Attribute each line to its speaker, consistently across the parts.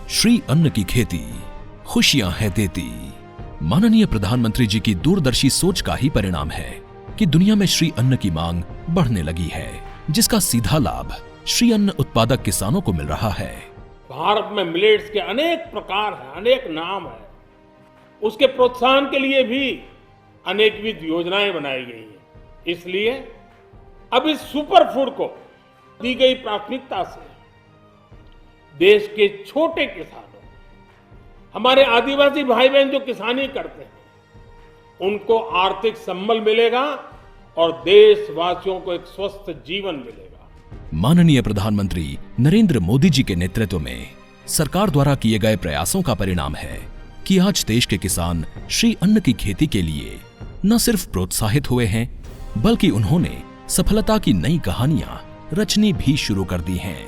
Speaker 1: श्री अन्न की खेती खुशियां है देती। माननीय प्रधानमंत्री जी की दूरदर्शी सोच का ही परिणाम है कि दुनिया में श्री अन्न की मांग बढ़ने लगी है, जिसका सीधा लाभ श्री अन्न उत्पादक किसानों को मिल रहा है।
Speaker 2: भारत में मिलेट्स के अनेक प्रकार हैं, अनेक नाम हैं। उसके प्रोत्साहन के लिए भी अनेकविध योजनाएं बनाई गई हैं। इसलिए अब इस सुपर फूड को दी गई प्राथमिकता से देश के छोटे किसानों, हमारे आदिवासी भाई बहन जो किसानी करते हैं, उनको आर्थिक संबल मिलेगा और देशवासियों को एक स्वस्थ जीवन मिलेगा।
Speaker 1: माननीय प्रधानमंत्री नरेंद्र मोदी जी के नेतृत्व में सरकार द्वारा किए गए प्रयासों का परिणाम है कि आज देश के किसान श्री अन्न की खेती के लिए न सिर्फ प्रोत्साहित हुए हैं, बल्कि उन्होंने सफलता की नई कहानियां रचनी भी शुरू कर दी हैं।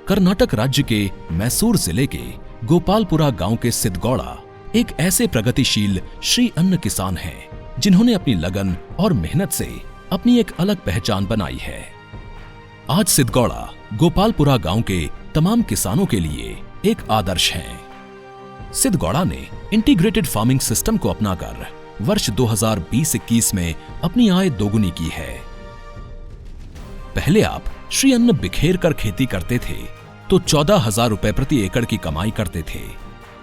Speaker 1: कर्नाटक राज्य के मैसूर जिले के गोपालपुरा गांव के सिद्धगौड़ा एक ऐसे प्रगतिशील श्री अन्न किसान हैं, जिन्होंने अपनी लगन और मेहनत से अपनी एक अलग पहचान बनाई है। आज सिद्धगौड़ा गोपालपुरा गांव के तमाम किसानों के लिए एक आदर्श हैं। सिद्धगौड़ा ने इंटीग्रेटेड फार्मिंग सिस्टम को अपनाकर वर्ष 2020-21 में अपनी आय दोगुनी की है। पहले आप श्री अन्न बिखेर कर खेती करते थे तो 14,000 रुपए प्रति एकड़ की कमाई करते थे,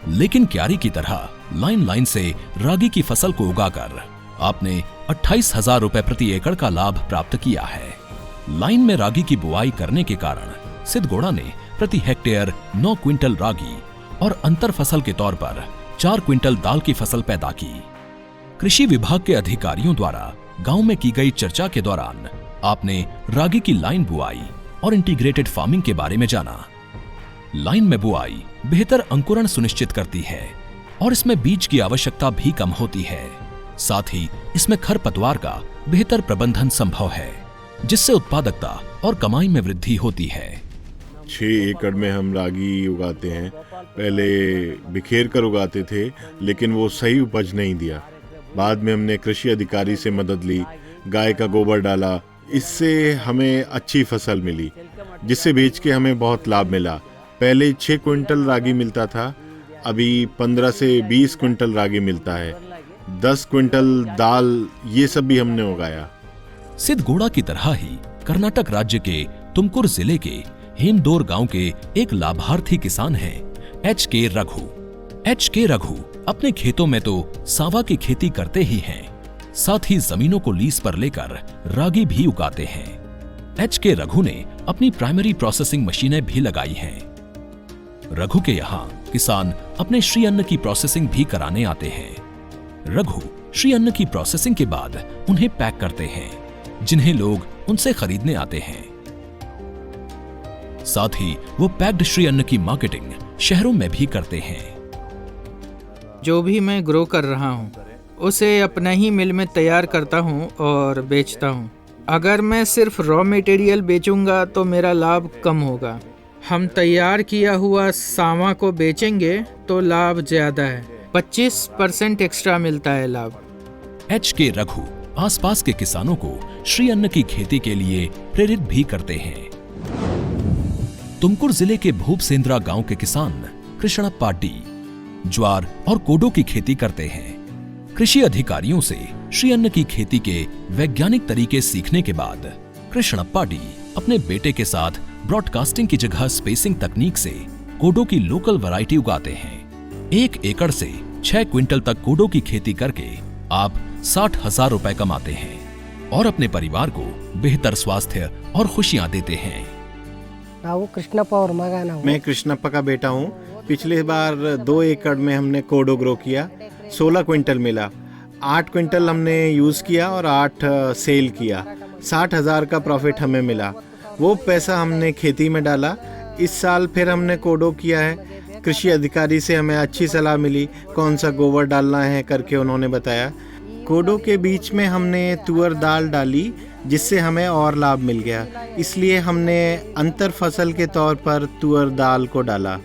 Speaker 1: लेकिन क्यारी की तरह लाइन लाइन से रागी की फसल को उगाकर आपने 28,000 रुपए प्रति एकड़ का लाभ प्राप्त किया है। लाइन में रागी की बुआई करने के कारण सिद्धगौड़ा ने प्रति हेक्टेयर 9 क्विंटल रागी और अंतर फसल के तौर पर 4 क्विंटल दाल की फसल पैदा की। कृषि विभाग के अधिकारियों द्वारा गांव में की गई चर्चा के दौरान आपने रागी की लाइन बुआई और इंटीग्रेटेड फार्मिंग के बारे में जाना। लाइन में बुआई बेहतर अंकुरण सुनिश्चित करती है और इसमें बीज की आवश्यकता भी कम होती है। साथ ही इसमें खरपतवार का बेहतर प्रबंधन संभव है, जिससे उत्पादकता और कमाई में वृद्धि होती है।
Speaker 3: 6 एकड़ में हम रागी उगाते हैं। पहले बिखेर कर उगाते थे, लेकिन वो सही उपज नहीं दिया। बाद में हमने कृषि अधिकारी से मदद ली, गाय का गोबर डाला, इससे हमें अच्छी फसल मिली, जिससे बेच के हमें बहुत लाभ मिला। पहले 6 क्विंटल रागी मिलता था, अभी 15 से 20 क्विंटल रागी मिलता है। 10 क्विंटल दाल, ये सब भी हमने उगाया।
Speaker 1: सिद्धगौड़ा की तरह ही कर्नाटक राज्य के तुमकुर जिले के हेमदोर गांव के एक लाभार्थी किसान हैं एच.के. रघु। एच.के. रघु अपने खेतों में तो सांवा की खेती करते ही हैं, साथ ही जमीनों को लीज पर लेकर रागी भी उगाते हैं। एच.के. रघु ने अपनी प्राइमरी प्रोसेसिंग मशीनें भी लगाई हैं। रघु के यहाँ किसान अपने श्री अन्न की प्रोसेसिंग भी कराने आते हैं। रघु श्री अन्न की प्रोसेसिंग के बाद उन्हें पैक करते हैं, जिन्हें लोग उनसे खरीदने आते हैं। साथ ही वो पैक्ड श्री अन्न की मार्केटिंग शहरों में भी करते हैं।
Speaker 4: जो भी मैं ग्रो कर रहा हूँ उसे अपना ही मिल में तैयार करता हूँ और बेचता हूँ। अगर मैं सिर्फ रॉ मटेरियल बेचूंगा तो मेरा लाभ कम होगा। हम तैयार किया हुआ सांवा को बेचेंगे तो लाभ ज्यादा है, 25% एक्स्ट्रा मिलता है लाभ।
Speaker 1: एच.के. रघु आसपास के किसानों को श्री अन्न की खेती के लिए प्रेरित भी करते हैं। तुमकुर जिले के भूपसेंद्रा गांव के किसान कृष्णप्पा डी ज्वार और कोडो की खेती करते हैं। कृषि अधिकारियों से श्री अन्न की खेती के वैज्ञानिक तरीके सीखने के बाद कृष्णप्पा डी अपने बेटे के साथ ब्रॉडकास्टिंग की जगह स्पेसिंग तकनीक से कोडो की लोकल वैरायटी उगाते हैं। 1 एकड़ से 6 क्विंटल तक कोडो की खेती करके आप 60,000 रुपए कमाते हैं और अपने परिवार को बेहतर स्वास्थ्य और खुशियां देते हैं।
Speaker 5: मैं कृष्णप्पा का बेटा हूँ। पिछले बार 2 एकड़ में हमने कोडो ग्रो किया, 16 क्विंटल मिला। 8 क्विंटल हमने यूज़ किया और 8 सेल किया। 60,000 का प्रॉफिट हमें मिला। वो पैसा हमने खेती में डाला। इस साल फिर हमने कोडो किया है। कृषि अधिकारी से हमें अच्छी सलाह मिली, कौन सा गोबर डालना है करके उन्होंने बताया। कोडो के बीच में हमने तुअर दाल डाली, जिससे हमें और लाभ मिल गया, इसलिए हमने अंतर फसल के तौर पर तुअर दाल को डाला।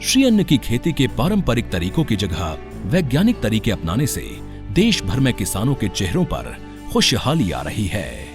Speaker 1: श्री अन्न की खेती के पारंपरिक तरीकों की जगह वैज्ञानिक तरीके अपनाने से देश भर में किसानों के चेहरों पर खुशहाली आ रही है।